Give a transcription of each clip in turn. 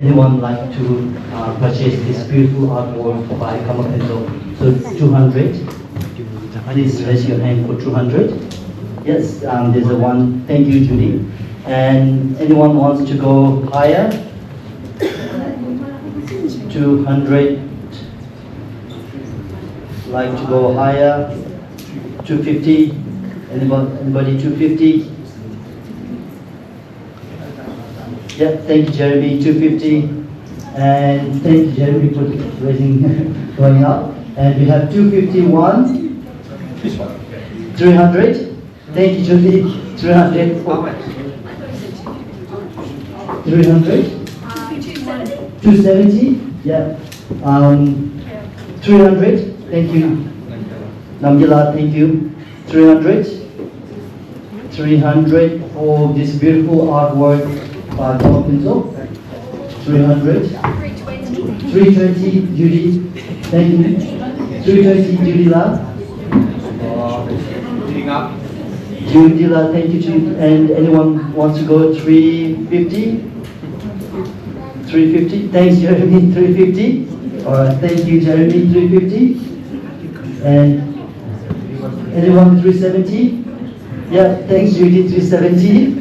Anyone like to purchase this beautiful artwork by Kamapenzo? So 200. Please raise your hand for 200. Yes, there's a one. Thank you, Judy. And anyone wants to go higher? 200. Like to go higher? 250. Anybody 250? Yeah, thank you, Jeremy. 250. And thank you, Jeremy, for raising, going up. And we have 251. 300. Thank you, Judy. 300. 300. 270. Yeah. 300. Thank you. Namgila, thank you. 300. 300 for this beautiful artwork by Kamapenzo. 300. 320. Judy. Thank you. 320. Judy La. Judy La, thank you. And anyone wants to go 350? 350. Thanks, Jeremy. 350. Alright, thank you, Jeremy. 350. And anyone 370? Yeah, thanks, Judy. 370.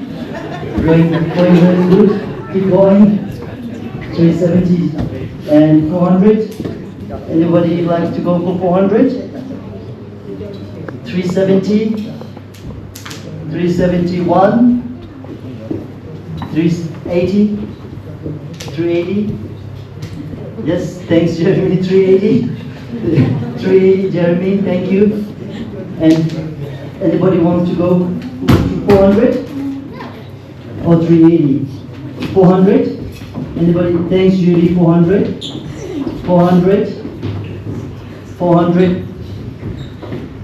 Going very good. Keep going. 370. And 400. Anybody like to go for 400? 370. 371. 380. 380. Yes, thanks, Jeremy. 380. 380, Jeremy. Thank you. And anybody want to go to 400 or 380? 400. Anybody? Thanks, Judy. 400. 400. 400.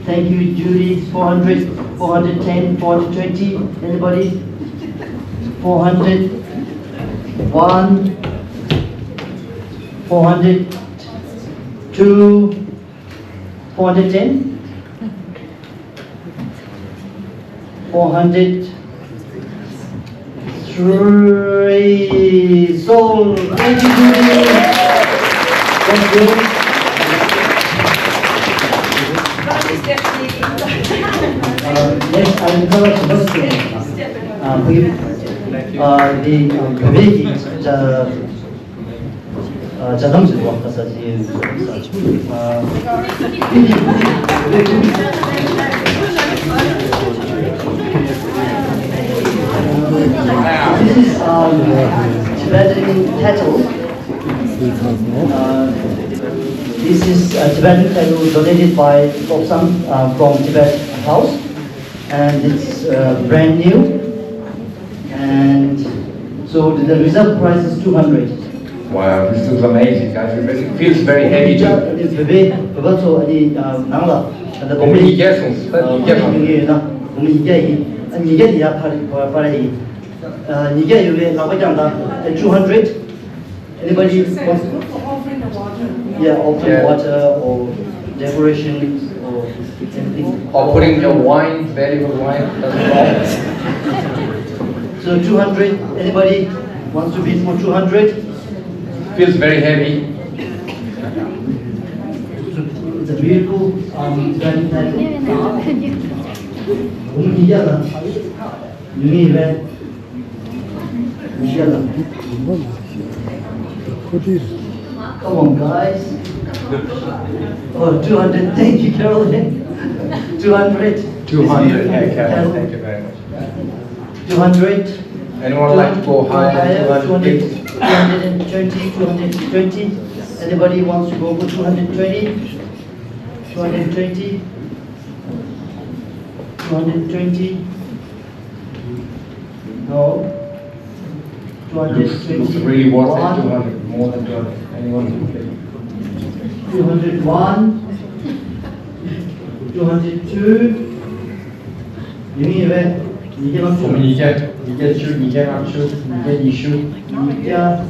Thank you, Judy. 400. 410. 420. Anybody? 400. 1. 400. 2. 410. 400. 3. Sold. Thank you, Judy. Thank you. Yes, I will cover the first thing. This is Tibetan cattle. This is Tibetan cattle donated by Auction from Tibet House, and it's brand new. And so the reserve price is 200. Wow, this looks amazing, guys. It feels very heavy too. Anybody wants to? Yeah, open water or decoration or anything. Or putting your wine, very good wine, doesn't wrong. So 200, anybody wants to bid for 200? Feels very heavy. It's a beautiful Tibetan title. Come on, guys. Oh, 200. Thank you, Caroline. 200. 200. Yeah, Carol, thank you very much. 200. Anyone like to go higher? 220. 220. Anybody wants to go for 220? 220. 220. No. Looks really worth it. 200, more than 200. Anyone can pay. 201. 202. You mean when you get on 200. You get shoot, you get not shoot, you get you shoot. Yeah.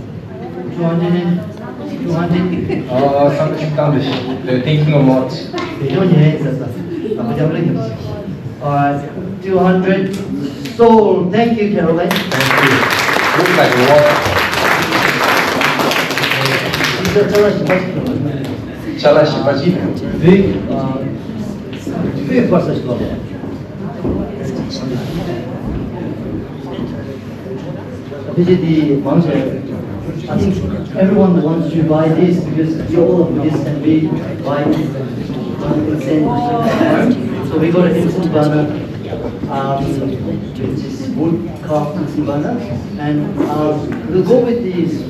200. 200. Something done this. They're thinking a lot. They don't hear it. Alright, 200 sold. Thank you, Caroline. Thank you. Looks like water. Chalashi Baji. Big process. Visit the mountain. I think everyone wants to buy this because all of this can be buy 100%. So we got an instant burner, which is wood carved instant burner, and we'll go with these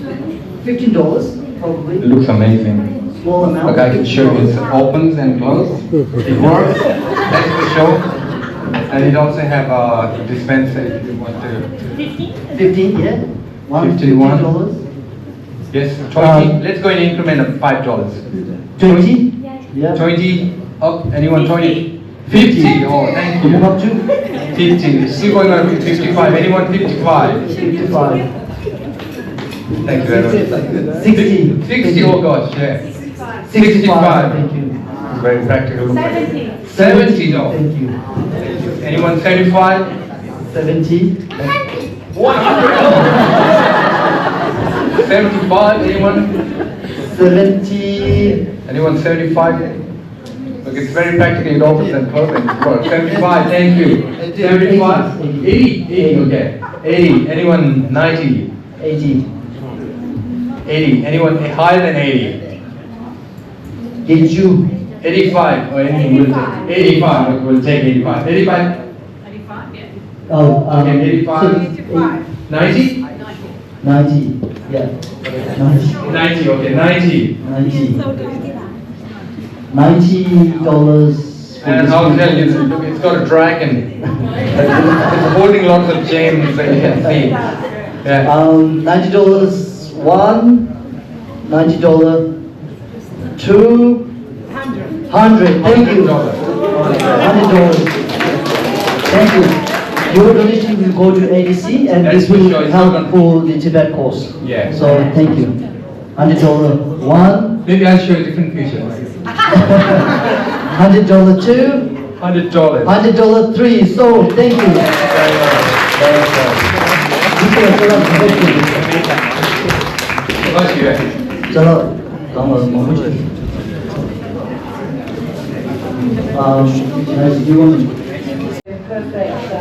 $15 probably. It looks amazing. Small amount. Okay, I can show you. It opens and closes. It works. That's the show. And it also have a dispenser if you want to. 15, yeah. $51. Yes, 20. Let's go in increment of $5. 20? Yeah. 20. Oh, anyone 20? 50. Oh, thank You you. have to? 50. Still going on with 55. Anyone 55? 55. Thank you very much. 60. 60. Oh gosh, yeah. 65. Thank you. Very practical. 70. 70. No. Thank you. Anyone 75? 70. 100. 75. Anyone? 70. Anyone 75? Look, it's very practical. It opens and closes. 75. Thank you. 75. 80. 80. Okay. 80. Anyone 90? 80. 80. Anyone higher than 80? 82. 85. Or anything will take 85. Okay, we'll take 85. 85. 85, yeah. Oh, Okay, 85. 85. 90? 90. Yeah. 90. 90. Okay, 90. 90. $90. And I'll tell you, look, it's got a dragon. It's holding lots of gems that you can see. Yeah. $90 one, $90 two, 100. Thank you. $100. Thank you. Your donation will go to ADC, and That's this for will sure. It's help not for the Tibet course. Yeah. So thank you. $100 one, Maybe I'll show you different pictures. $100 two, $100. $100 three. So thank you. Bless you. चलो काम मुझे Perfect.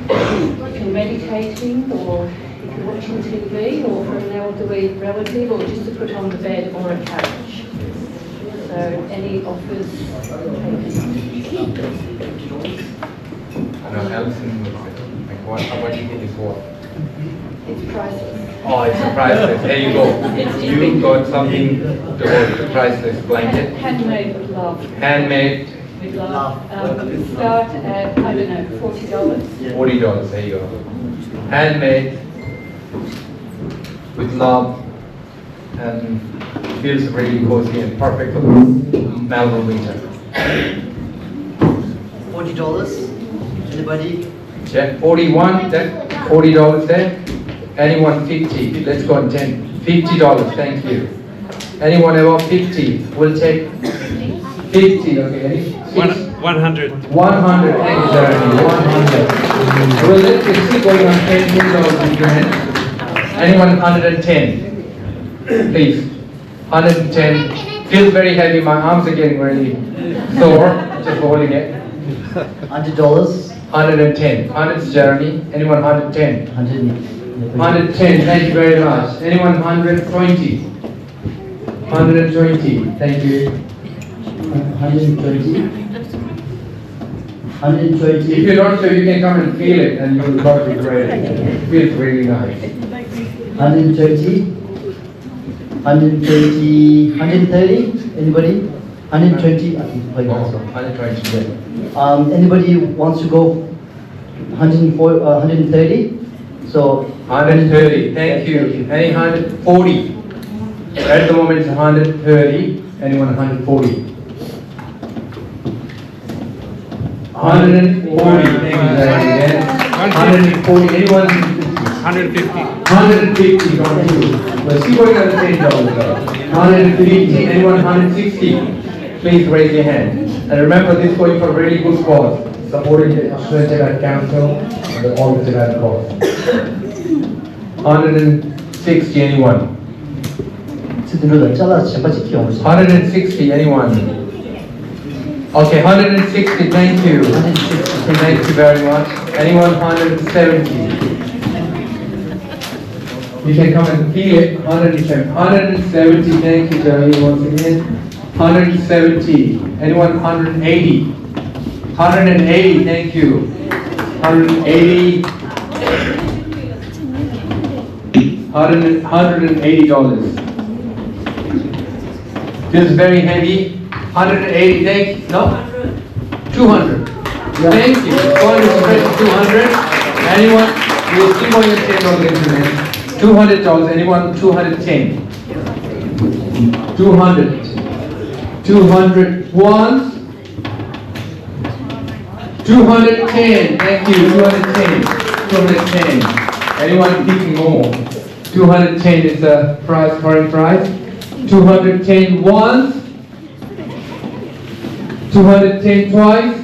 You can meditating, or you can watching TV, or for an elderly relative, or just to put on the bed or a couch. So any offers taken? I know Alison was like, what do you think it's worth? It's priceless. Oh, it's a priceless. There you go. You got something towards the priceless blanket. Handmade with love. Handmade. With love. Start at, I don't know, $40. $40. There you go. Handmade with love, and feels really cozy and perfect for the Melbourne winter. $40. Anybody? Check 41. That $40 there. Anyone 50? Let's go on 10. $50. Thank you. Anyone above 50? We'll take 50. Okay. 100. 100. Thank you, Jeremy. 100. Well, let's keep going on 10 in your hand. Anyone 110? Please. 110. Feels very heavy. My arms are getting really sore. Just holding it. $100. 110. 100's Jeremy. Anyone 110? 110. Thank you very much. Anyone 120? 120. Thank you. 120. 120. If you're not sure, you can come and feel it, and you'll probably great. It feels really nice. 120. 120. 130. Anybody? 120. I think play Oh, also. 120. Anybody wants to go 104, 130? So 130. Thank you. Any 140? At the moment, it's 130. Anyone 140? 140. Thank you, Jeremy. 140. Anyone? 150. 150. Don't you? Well, see what you're saying, 150. Anyone 160? Please raise your hand. And remember, this is going for a really good cause, supporting the Tibet Council and the all the Tibetan cause. 160, anyone? 160, anyone? Okay, 160, thank you. 160, Thank you very much. Anyone 170? You can come and feel it. 170. 170, thank you, Jeremy, once again. 170. Anyone 180? 180, thank you. 180. $180. This is very heavy. 180, thank you. No? 200. Thank you. Going to stretch 200. Anyone? We'll keep on your 10 on the internet. $200. Anyone? 210. 200. 200 once. 210. Thank you. 210. 210. Anyone thinking more? 210 is the price, current price. 210 once. 210 twice.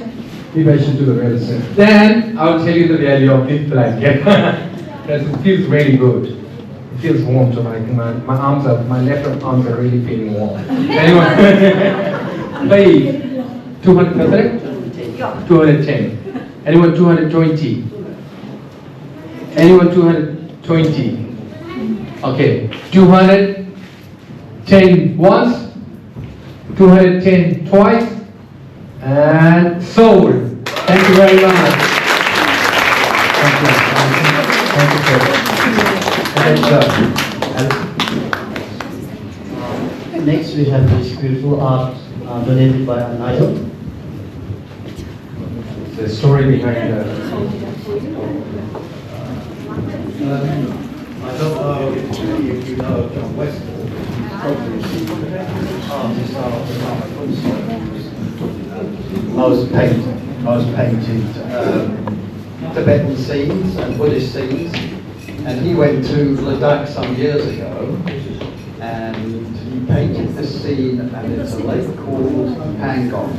Maybe I should do the medicine. Then I'll tell you the value of this blanket. Because it feels really good. It feels warm, so my arms are, my left arms are really feeling warm. Anyway, please. 200, 210. Anyone 220? Anyone 220? Okay, 210 once, 210 twice, and sold. Thank you very much. Thank you. Thank you, sir. Next, we have this beautiful art donated by an idol. The story behind the... I don't know if you know John Westall, probably most painted Tibetan scenes and Buddhist scenes, and he went to Ladakh some years ago, and he painted this scene, and it's a lake called Pangong.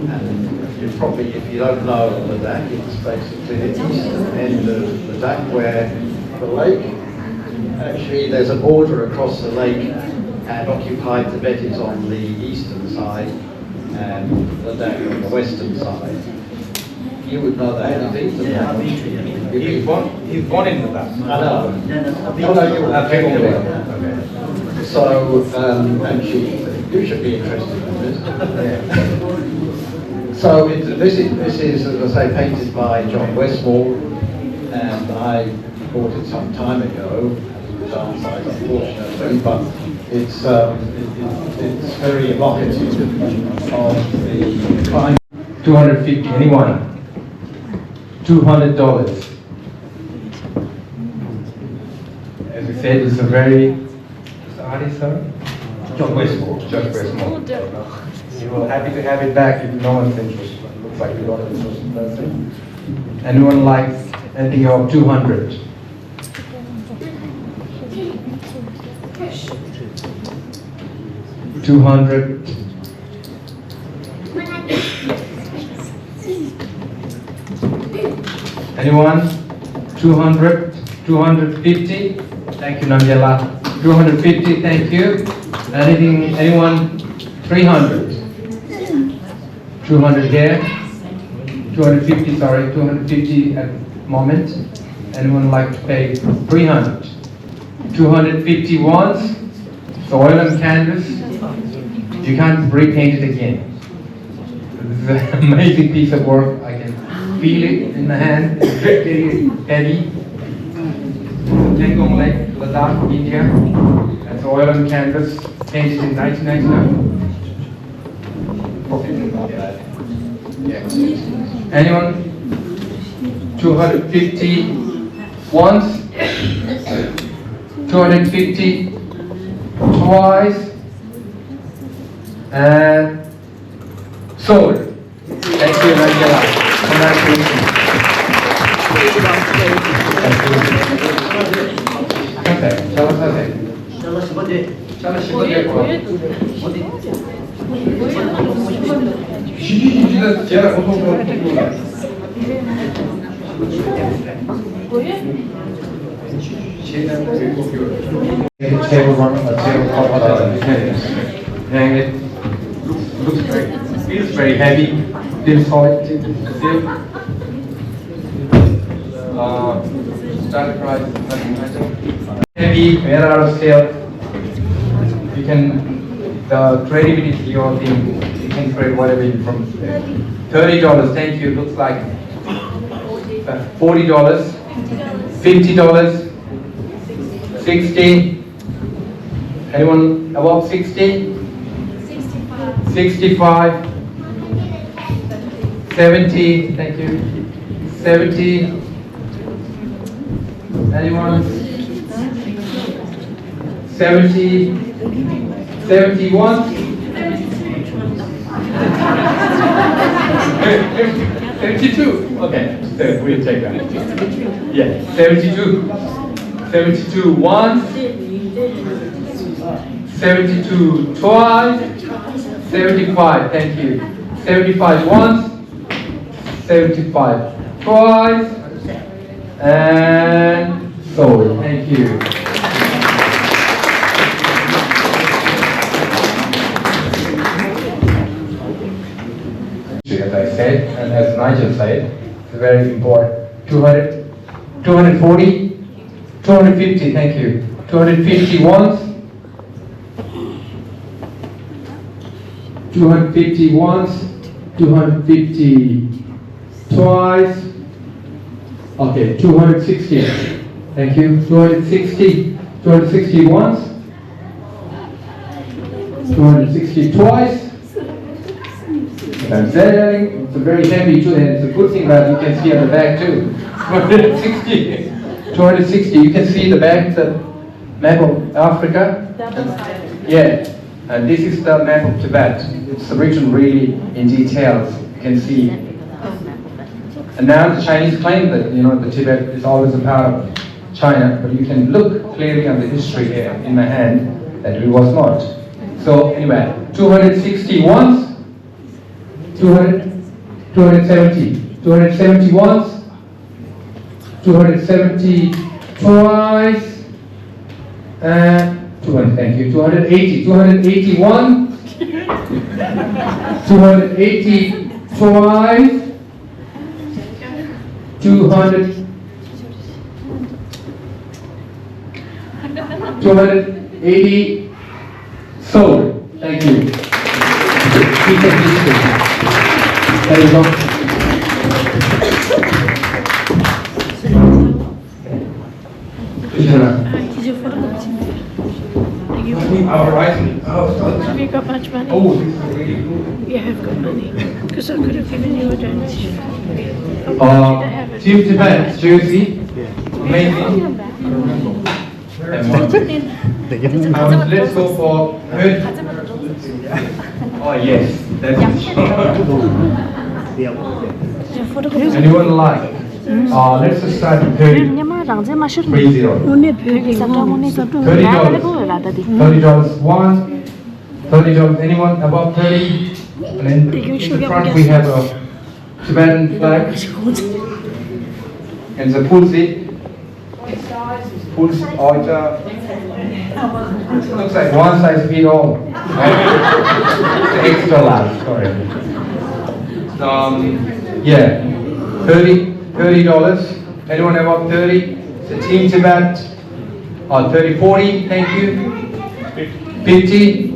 And you probably, if you don't know Ladakh, it's basically the eastern end of Ladakh, where the lake, actually there's a border across the lake, and occupied Tibet is on the eastern side, and Ladakh on the western side. You would know that, I think. Yeah, I've been to He's born in Ladakh. I know. you. So, actually, you should be interested in this. So this is, as I say, painted by John Westall, and I bought it some time ago. It's downside, unfortunately, but it's very evocative of the climate. 250, anyone? $200. As we said, it's a very... What's the artist, sir? John Westall. John Westall. We were happy to have it back if no one's interested. Looks like we got an interested person. Anyone likes anything of 200? $200. Anyone? 200? 250? Thank you, Namjala. 250, thank you. Anything? Anyone? 300? 200 here. 250, sorry, 250 at the moment. Anyone like to pay 300? 250 once. So oil and canvas. You can't repaint it again. This is an amazing piece of work. I can feel it in the hand. It's very heavy. Tengong Lake, Ladakh, India. That's oil and canvas, painted in 1999. Anyone? 250 once, 250 twice, and sold. Thank you, Angela. Congratulations. Okay, Shall I Shall I And it looks very, feels very heavy, feels solid, still. Start price, nothing matter. Heavy, made out of scale. You can, the creativity is your thing. You can create whatever you from. $30, thank you. Looks like $40, $50, $60. Anyone above 60? 65. 70, thank you. 70. Anyone? 70. 71. 72. Okay, so we'll take that. Yeah, 72. 72 once. 72 twice. 75, thank you. 75 once. 75 twice. And sold, thank you. As I said, and as Nigel said, it's very important. 200, 240, 250, thank you. 250 once. 250 once. 250 twice. Okay, 260. Thank you. 260. 260 once. 260 twice. I'm saying it's a very heavy too, and it's a good thing that you can see on the back too. 260. 260. You can see the back, the map of Africa. Yeah, and this is the map of Tibet. It's written really in details. You can see. And now the Chinese claim that the Tibet is always a part of China, but you can look clearly on the history here in my hand that it was not. So anyway, 260 once. 270. 270 once. 270 twice. And 200, thank you. 280. 281. 280 twice. 200. 280 sold. Thank you. There you go. All right. Have you got much money? Oh, this is really good. You have got money. Because I could have given you a donation. Team Tibet, Jersey. Amazing. And one. Let's go for hood. Oh yes, that's anyone like? Let's just start with 30. $30 one, $30. Anyone above 30? And then in the front we have a Tibetan flag and the pulsi. Pulsi altar. Looks like one size fit all. It's extra large. Sorry. Yeah, $30. Anyone above 30? It's a Team Tibet. 30, 40. Thank you. 50.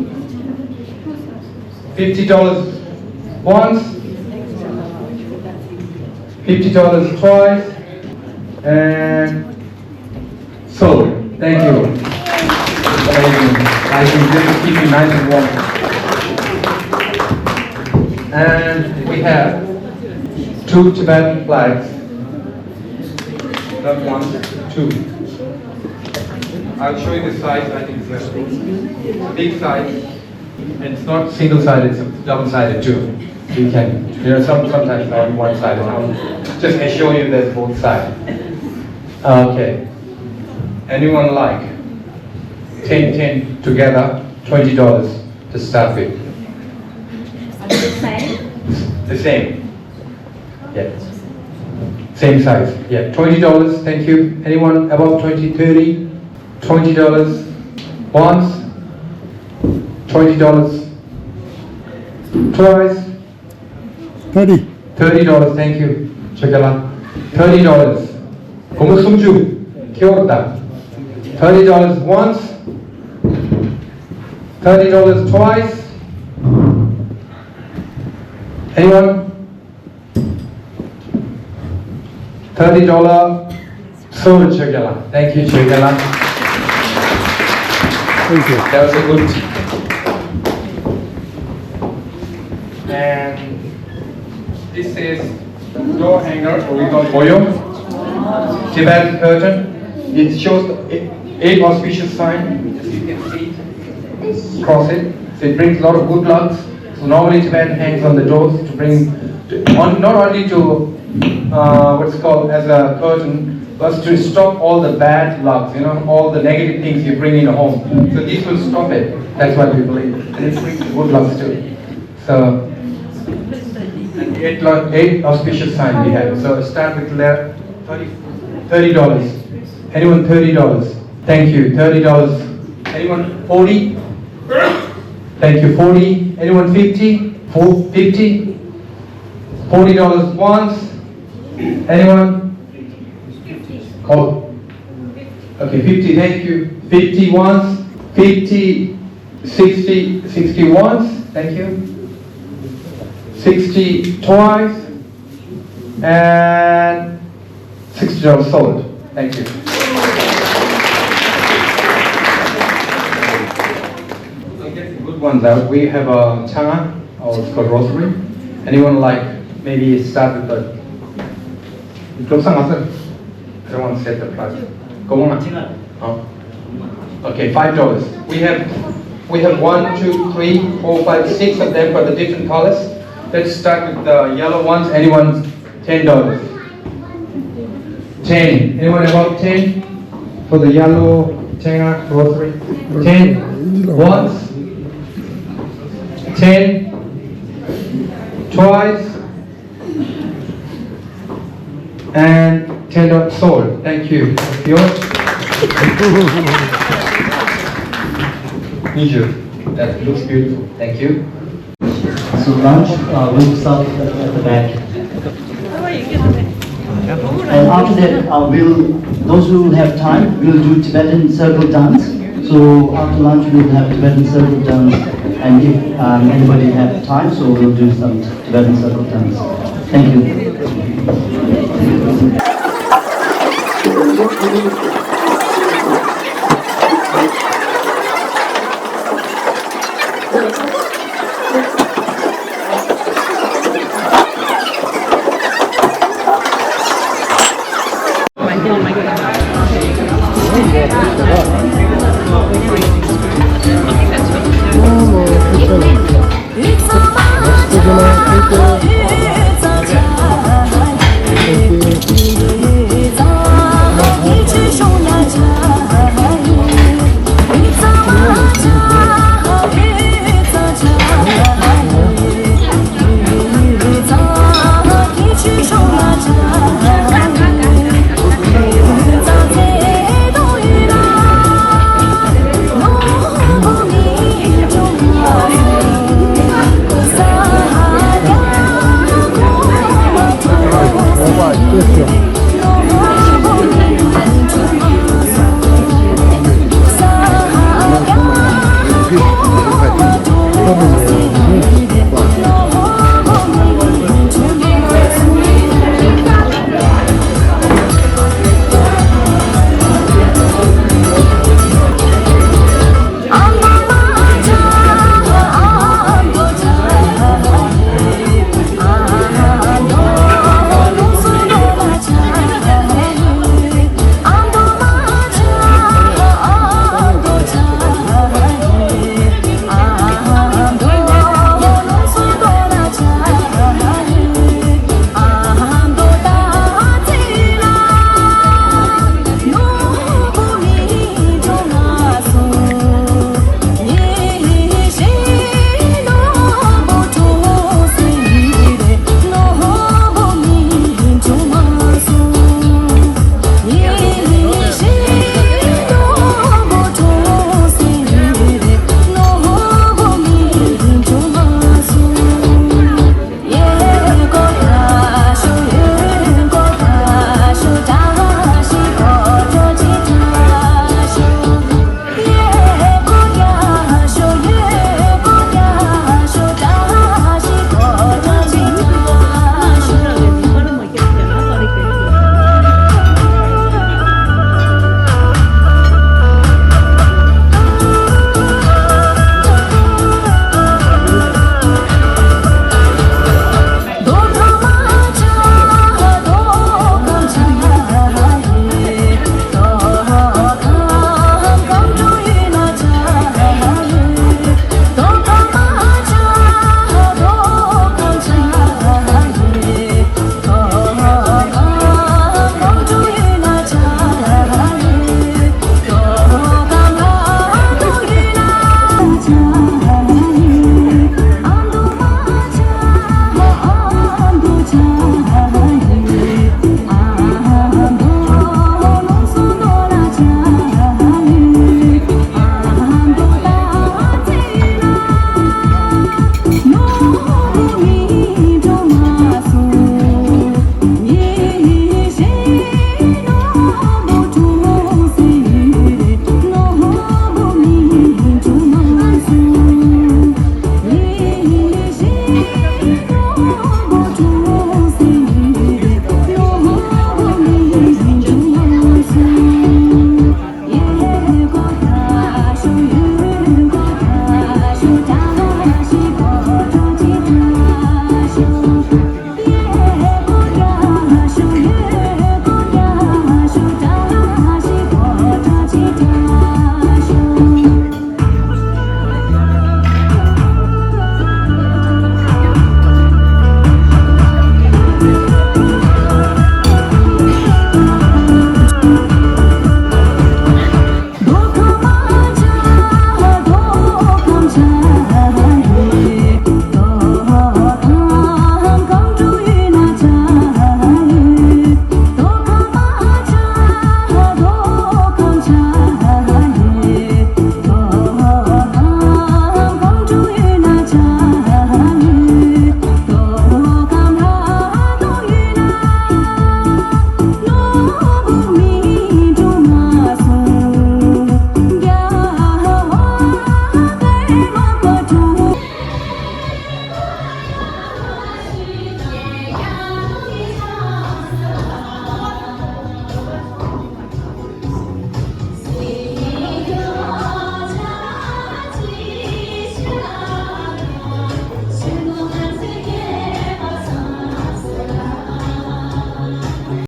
$50 once. $50 twice. And sold. Thank you. I can just keep you nice and warm. And we have 2 Tibetan flags. Not 1, 2. I'll show you the size. I think it's a big size. And it's not single-sided, it's double-sided too. You can, sometimes only one-sided. I'll just assure you there's both sides. Okay. Anyone like? 10 together, $20 to start with. The same. The same. Yeah. Same size. Yeah. $20. Thank you. Anyone above 20, 30? $20. Once. $20. Twice. $30. Thank you. Chogyal. $30. 고무숨주 키웠다. $30 once. $30 twice. Anyone? $30 sold Chogyal. Thank you, Chogyal. Thank you. That was a good. And this is door hanger, or we call boyo. Tibetan curtain. It shows the 8 auspicious sign. As you can see, cross it. So it brings a lot of good luck. So normally Tibetan hangs on the doors to bring, not only to what's called as a curtain, but to stop all the bad luck, all the negative things you bring in a home. So this will stop it. That's what we believe. And it brings good luck too. So, and 8 auspicious sign we have. So start with left, $30. Anyone $30? Thank you. $30. Anyone 40? Thank you. 40. Anyone 50? 50? $40 once. Anyone? Oh. Okay, 50. Thank you. 50 once. 50. 60 once. Thank you. 60 twice. And $60 sold. Thank you. I'll get the good ones out. We have a changa, or it's called rosary. Anyone like maybe start with the everyone set the price. Okay, $5. We have 1, 2, 3, 4, 5, 6 of them for the different colors. Let's start with the yellow ones. Anyone $10? 10. Anyone about 10 for the yellow changa rosary? 10 once. 10 twice. And $10 sold. Thank you. Yours? That looks beautiful. Thank you. So lunch will start at the back. And after that, those who have time will do Tibetan circle dance. So after lunch, we'll have Tibetan circle dance. And if anybody have time, so we'll do some Tibetan circle dance. Thank you. Thank you.